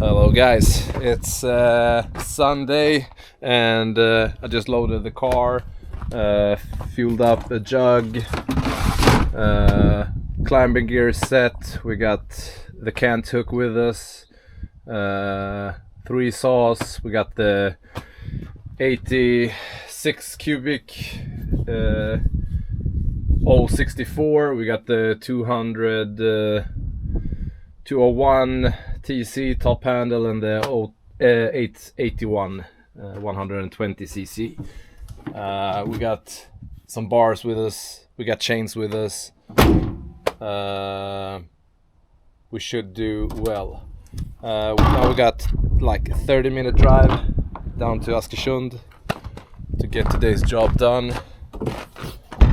Hello guys, it's Sunday and I just loaded the car, fueled up a jug, climbing gear set. We got the cant hook with us, 3 saws. We got the 86 cubic 064. We got the 201 TC top handle and the 881 120 cc. We got some bars with us, we got chains with us. We should do well. Now we got like a 30-minute drive down to Askersund to get today's job done.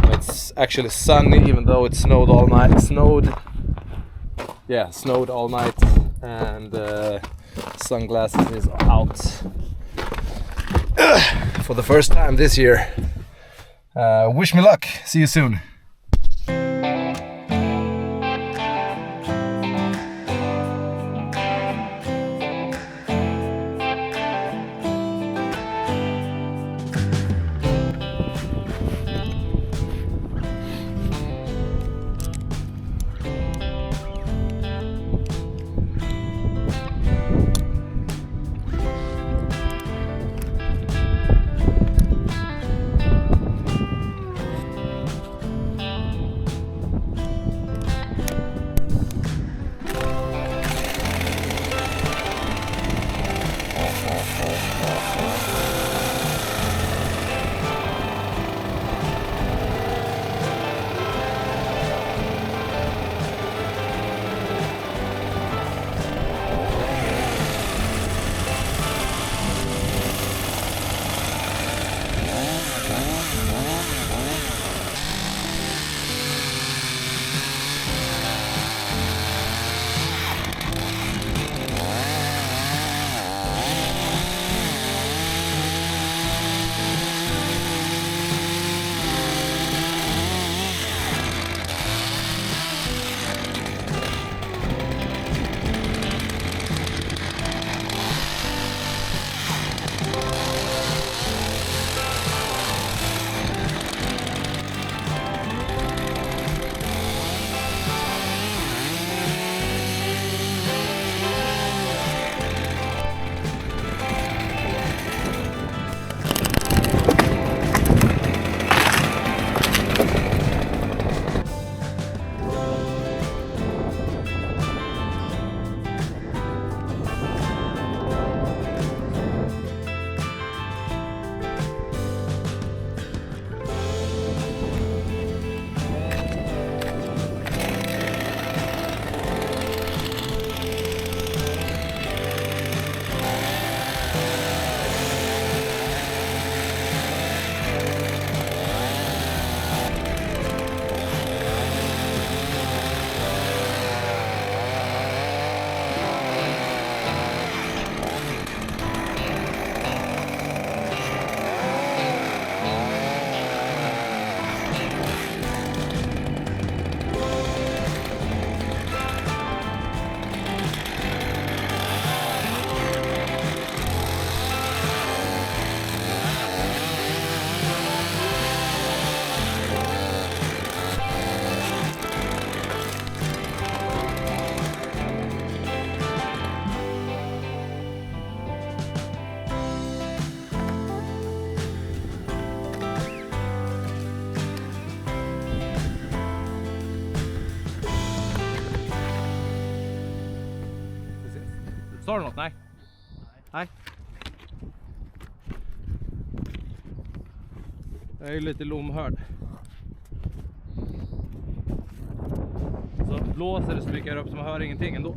It's actually sunny even though it snowed all night. Snowed all night, and sunglasses is out for the first time this year. Wish me luck. See you soon. Sa du något? Nej. Nej. Jag är ju lite lomhörd. Så blåser det så mycket här uppe så man hör ingenting ändå.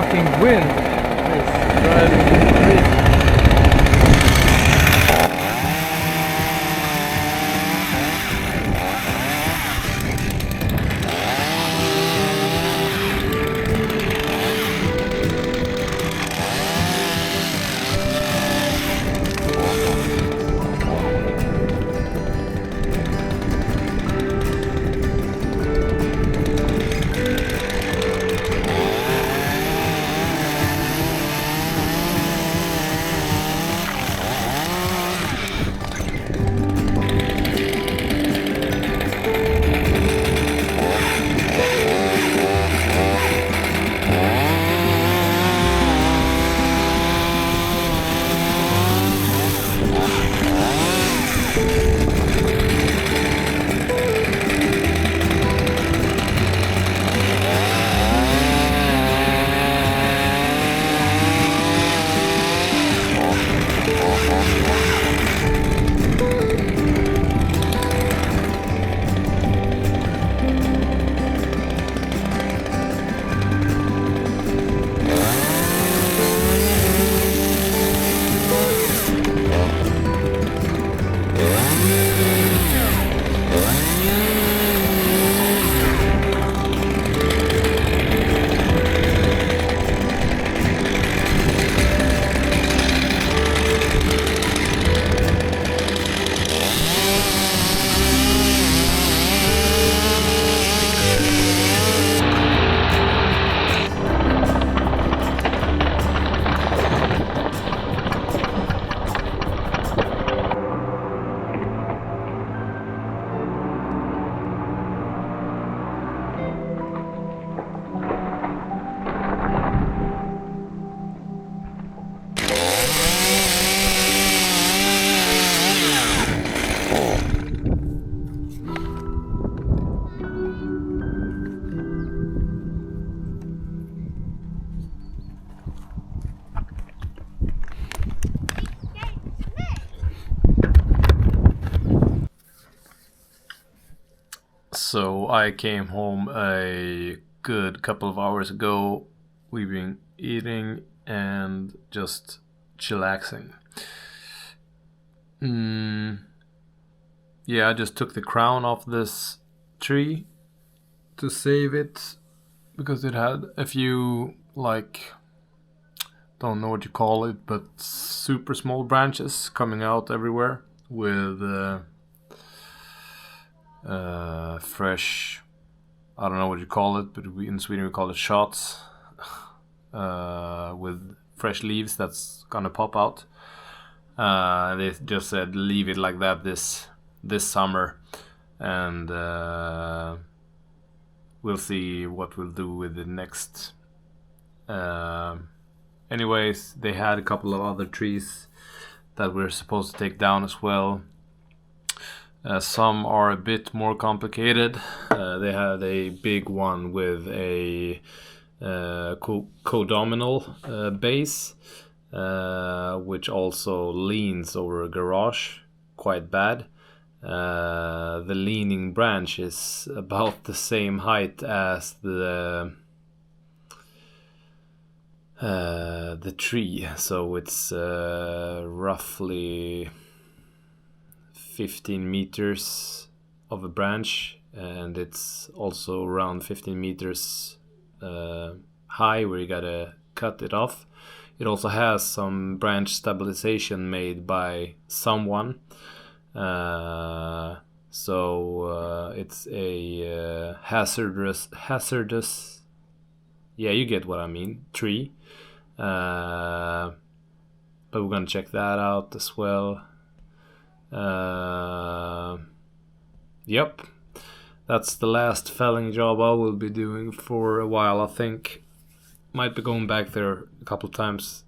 fucking wind is driving me crazy. So I came home a good couple of hours ago. We've been eating and just chillaxing. Yeah, I just took the crown off this tree to save it because it had a few, like, don't know what you call it, but super small branches coming out everywhere with fresh, I don't know what you call it, but in Sweden we call it shots, with fresh leaves that's gonna pop out. They just said leave it like that this summer, and we'll see what we'll do with the next. Anyways, they had a couple of other trees that we're supposed to take down as well. Some are a bit more complicated. They had a big one with a codominal base, which also leans over a garage quite bad. The leaning branch is about the same height as the tree, so it's roughly 15 meters of a branch, and it's also around 15 meters high, where you gotta cut it off. It also has some branch stabilization made by someone, so it's a hazardous, yeah, you get what I mean, tree. But we're gonna check that out as well. Yep, that's the last felling job I will be doing for a while, I think. Might be going back there a couple times,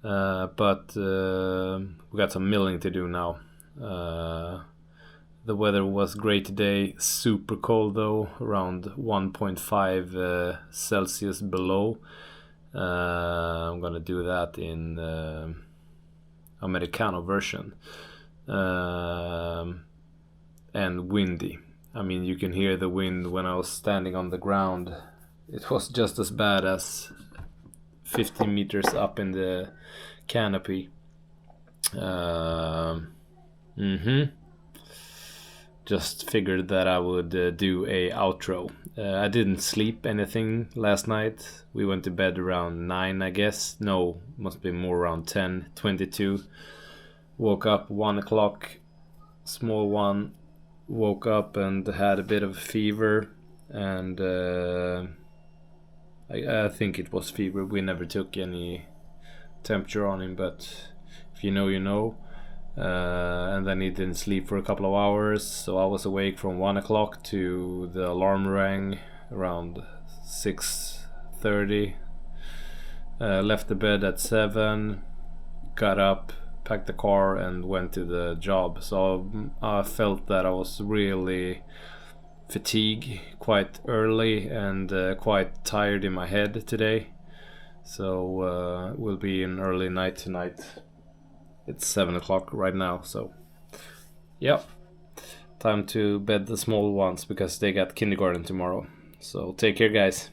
but we got some milling to do now. The weather was great today, super cold though, around 1.5 Celsius below. I'm gonna do that in Americano version. And windy. I mean, you can hear the wind when I was standing on the ground. It was just as bad as 15 meters up in the canopy. Just figured that I would do a outro. I didn't sleep anything last night. We went to bed around 9, I guess. No, must be more around 10:22. Woke up 1 o'clock. Small one. Woke up and had a bit of fever, and I think it was fever. We never took any temperature on him, but if you know, you know. And then he didn't sleep for a couple of hours, so I was awake from 1 o'clock to the alarm rang around 6:30. Left the bed at 7, got up, packed the car, and went to the job. So I felt that I was really fatigued quite early and quite tired in my head today. So it will be an early night tonight. It's 7 o'clock right now, so yeah, time to bed the small ones because they got kindergarten tomorrow. So take care, guys.